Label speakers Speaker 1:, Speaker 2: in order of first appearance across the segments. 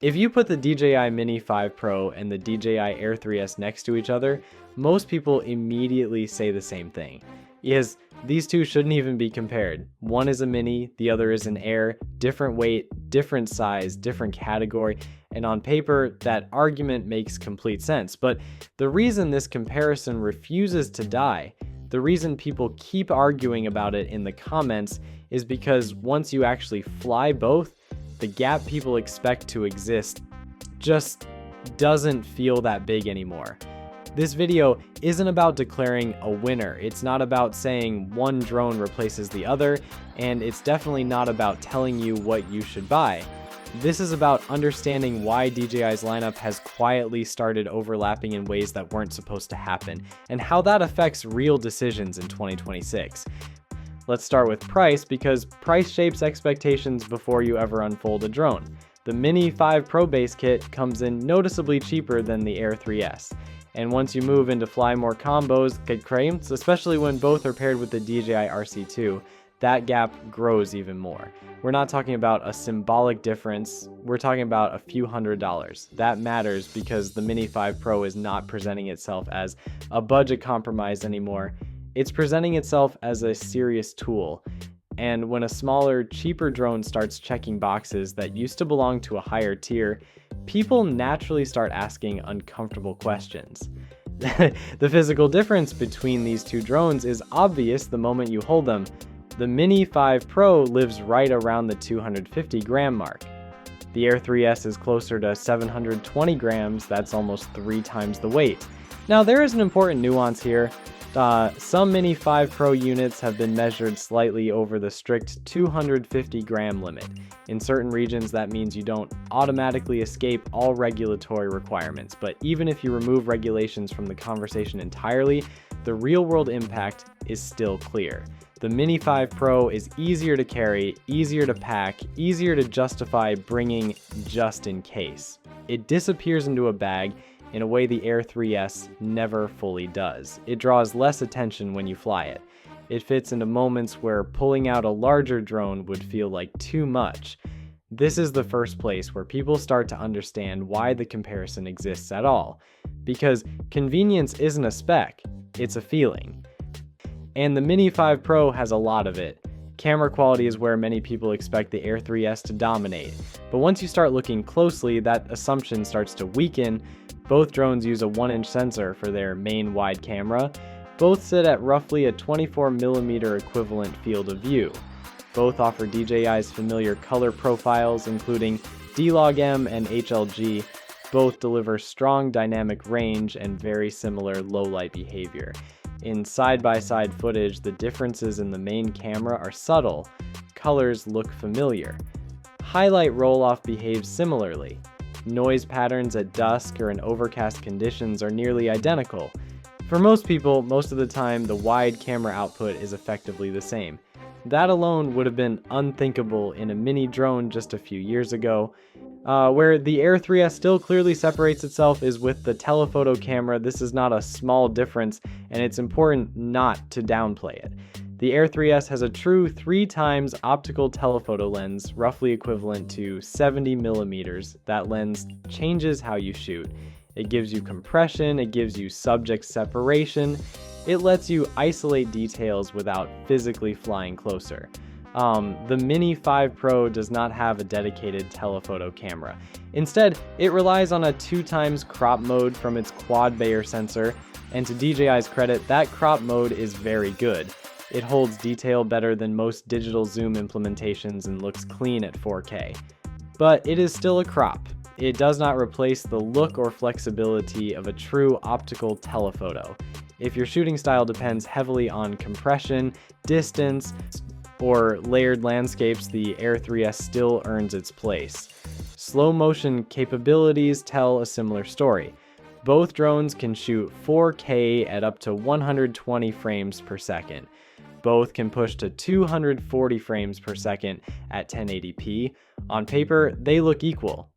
Speaker 1: If you put the DJI Mini 5 Pro and the DJI Air 3S next to each other, most people immediately say the same thing. Yes, these two shouldn't even be compared. One is a Mini, the other is an Air, different weight, different size, different category, and on paper, that argument makes complete sense. But the reason this comparison refuses to die, the reason people keep arguing about it in the comments, is because once you actually fly both, the gap people expect to exist just doesn't feel that big anymore. This video isn't about declaring a winner. It's not about saying one drone replaces the other, and it's definitely not about telling you what you should buy. This is about understanding why DJI's lineup has quietly started overlapping in ways that weren't supposed to happen, and how that affects real decisions in 2026. Let's start with price, because price shapes expectations before you ever unfold a drone. The Mini 5 Pro base kit comes in noticeably cheaper than the Air 3S. And once you move into fly more combos, get cranes, especially when both are paired with the DJI RC2, that gap grows even more. We're not talking about a symbolic difference, we're talking about a few $100s. That matters because the Mini 5 Pro is not presenting itself as a budget compromise anymore. It's presenting itself as a serious tool. And when a smaller, cheaper drone starts checking boxes that used to belong to a higher tier, people naturally start asking uncomfortable questions. The physical difference between these two drones is obvious the moment you hold them. The Mini 5 Pro lives right around the 250 gram mark. The Air 3S is closer to 720 grams, that's almost 3 times the weight. Now there is an important nuance here. Some Mini 5 Pro units have been measured slightly over the strict 250 gram limit. In certain regions, that means you don't automatically escape all regulatory requirements, but even if you remove regulations from the conversation entirely, the real-world impact is still clear. The Mini 5 Pro is easier to carry, easier to pack, easier to justify bringing just in case. It disappears into a bag in a way the Air 3S never fully does. It draws less attention when you fly it. It fits into moments where pulling out a larger drone would feel like too much. This is the first place where people start to understand why the comparison exists at all. Because convenience isn't a spec, it's a feeling. And the Mini 5 Pro has a lot of it. Camera quality is where many people expect the Air 3S to dominate. But once you start looking closely, that assumption starts to weaken. Both drones use a 1-inch sensor for their main wide camera. Both sit at roughly a 24mm equivalent field of view. Both offer DJI's familiar color profiles, including D-Log-M and HLG. Both deliver strong dynamic range and very similar low-light behavior. In side-by-side footage, the differences in the main camera are subtle. Colors look familiar. Highlight roll-off behaves similarly. Noise patterns at dusk or in overcast conditions are nearly identical. For most people, most of the time, the wide camera output is effectively the same. That alone would have been unthinkable in a mini drone just a few years ago. Where the Air 3S still clearly separates itself is with the telephoto camera. This is not a small difference, and it's important not to downplay it. The Air 3S has a true 3 times optical telephoto lens, roughly equivalent to 70mm. That lens changes how you shoot. It gives you compression, it gives you subject separation, it lets you isolate details without physically flying closer. The Mini 5 Pro does not have a dedicated telephoto camera. Instead, it relies on a 2 times crop mode from its quad Bayer sensor, and to DJI's credit, that crop mode is very good. It holds detail better than most digital zoom implementations and looks clean at 4K. But it is still a crop. It does not replace the look or flexibility of a true optical telephoto. If your shooting style depends heavily on compression, distance, or layered landscapes, the Air 3S still earns its place. Slow motion capabilities tell a similar story. Both drones can shoot 4K at up to 120 frames per second. Both can push to 240 frames per second at 1080p. On paper, they look equal.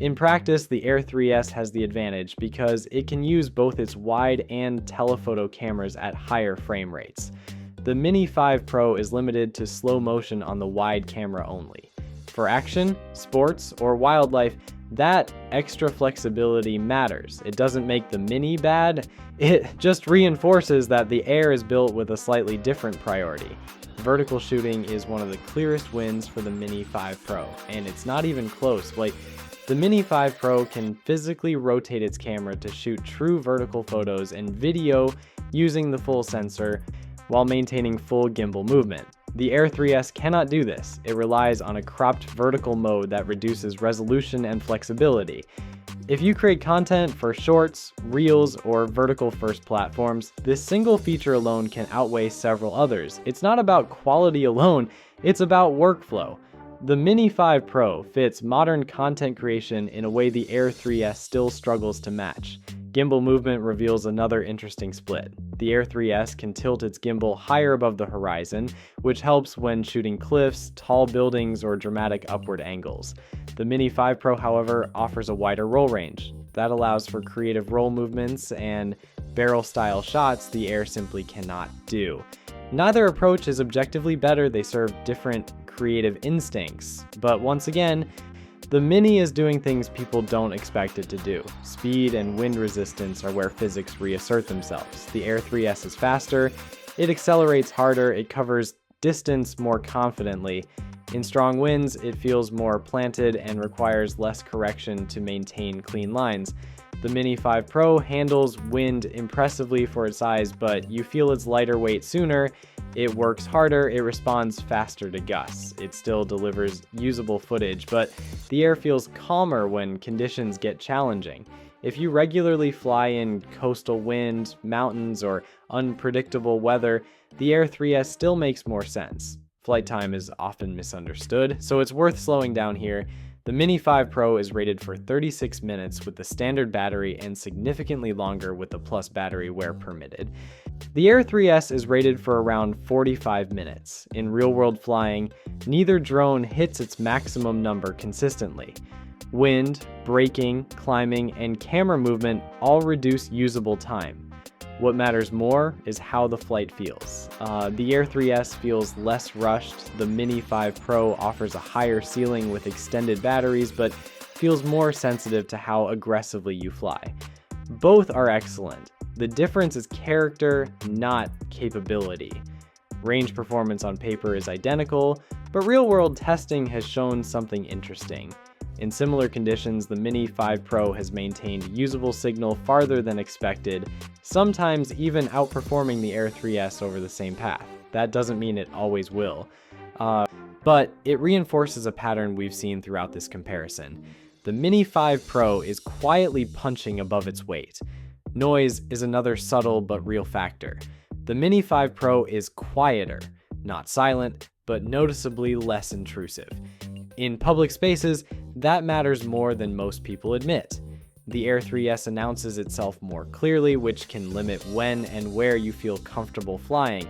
Speaker 1: In practice, the Air 3S has the advantage because it can use both its wide and telephoto cameras at higher frame rates. The Mini 5 Pro is limited to slow motion on the wide camera only. For action, sports, or wildlife, That extra flexibility matters. It doesn't make the Mini bad, it just reinforces that the Air is built with a slightly different priority. Vertical shooting is one of the clearest wins for the Mini 5 Pro, and it's not even close. Like, the Mini 5 Pro can physically rotate its camera to shoot true vertical photos and video using the full sensor while maintaining full gimbal movement. The Air 3S cannot do this. It relies on a cropped vertical mode that reduces resolution and flexibility. If you create content for shorts, reels, or vertical first platforms, this single feature alone can outweigh several others. It's not about quality alone, it's about workflow. The Mini 5 Pro fits modern content creation in a way the Air 3S still struggles to match. Gimbal movement reveals another interesting split. The Air 3S can tilt its gimbal higher above the horizon, which helps when shooting cliffs, tall buildings, or dramatic upward angles. The Mini 5 Pro, however, offers a wider roll range. That allows for creative roll movements and barrel-style shots the Air simply cannot do. Neither approach is objectively better, they serve different creative instincts. But once again, the Mini is doing things people don't expect it to do. Speed and wind resistance are where physics reassert themselves. The Air 3S is faster, it accelerates harder, it covers distance more confidently. In strong winds, it feels more planted and requires less correction to maintain clean lines. The Mini 5 Pro handles wind impressively for its size, but you feel its lighter weight sooner. It works harder, it responds faster to gusts. It still delivers usable footage, but the Air feels calmer when conditions get challenging. If you regularly fly in coastal wind, mountains, or unpredictable weather, the Air 3S still makes more sense. Flight time is often misunderstood, so it's worth slowing down here. The Mini 5 Pro is rated for 36 minutes with the standard battery and significantly longer with the Plus battery where permitted. The Air 3S is rated for around 45 minutes. In real-world flying, neither drone hits its maximum number consistently. Wind, braking, climbing, and camera movement all reduce usable time. What matters more is how the flight feels. The Air 3S feels less rushed. The Mini 5 Pro offers a higher ceiling with extended batteries, but feels more sensitive to how aggressively you fly. Both are excellent. The difference is character, not capability. Range performance on paper is identical, but real-world testing has shown something interesting. In similar conditions, the Mini 5 Pro has maintained usable signal farther than expected, sometimes even outperforming the Air 3S over the same path. That doesn't mean it always will, but it reinforces a pattern we've seen throughout this comparison. The Mini 5 Pro is quietly punching above its weight. Noise is another subtle but real factor. The Mini 5 Pro is quieter, not silent, but noticeably less intrusive. In public spaces, that matters more than most people admit. The Air 3S announces itself more clearly, which can limit when and where you feel comfortable flying.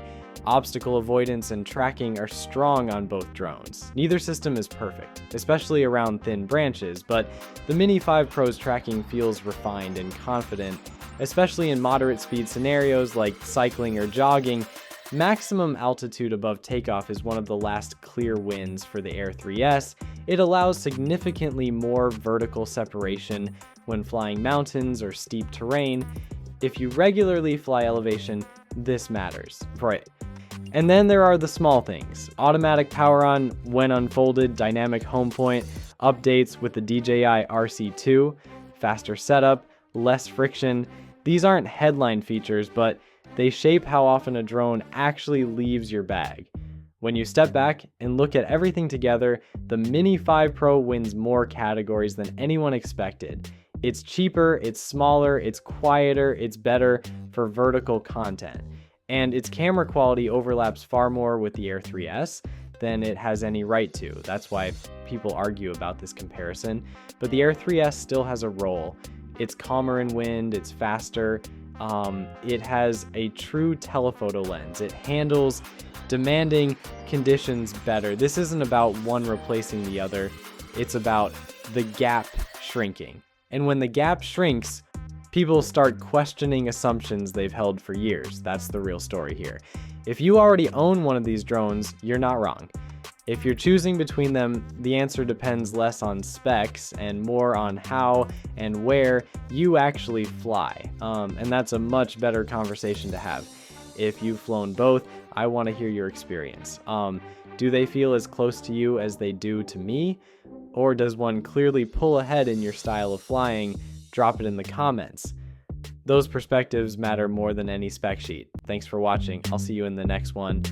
Speaker 1: Obstacle avoidance and tracking are strong on both drones. Neither system is perfect, especially around thin branches, but the Mini 5 Pro's tracking feels refined and confident, especially in moderate speed scenarios like cycling or jogging. Maximum altitude above takeoff is one of the last clear wins for the Air 3S. It allows significantly more vertical separation when flying mountains or steep terrain. If you regularly fly elevation, this matters. Right. And then there are the small things. Automatic power on when unfolded, dynamic home point, updates with the DJI RC2, faster setup, less friction. These aren't headline features, but they shape how often a drone actually leaves your bag. When you step back and look at everything together, the Mini 5 Pro wins more categories than anyone expected. It's cheaper, it's smaller, it's quieter, it's better for vertical content. And its camera quality overlaps far more with the Air 3S than it has any right to. That's why people argue about this comparison. But the Air 3S still has a role. It's calmer in wind, it's faster. It has a true telephoto lens. It handles demanding conditions better. This isn't about one replacing the other. It's about the gap shrinking. And when the gap shrinks, people start questioning assumptions they've held for years. That's the real story here. If you already own one of these drones, you're not wrong. If you're choosing between them, the answer depends less on specs and more on how and where you actually fly. And that's a much better conversation to have. If you've flown both, I want to hear your experience. Do they feel as close to you as they do to me? Or does one clearly pull ahead in your style of flying? Drop it in the comments. Those perspectives matter more than any spec sheet. Thanks for watching. I'll see you in the next one.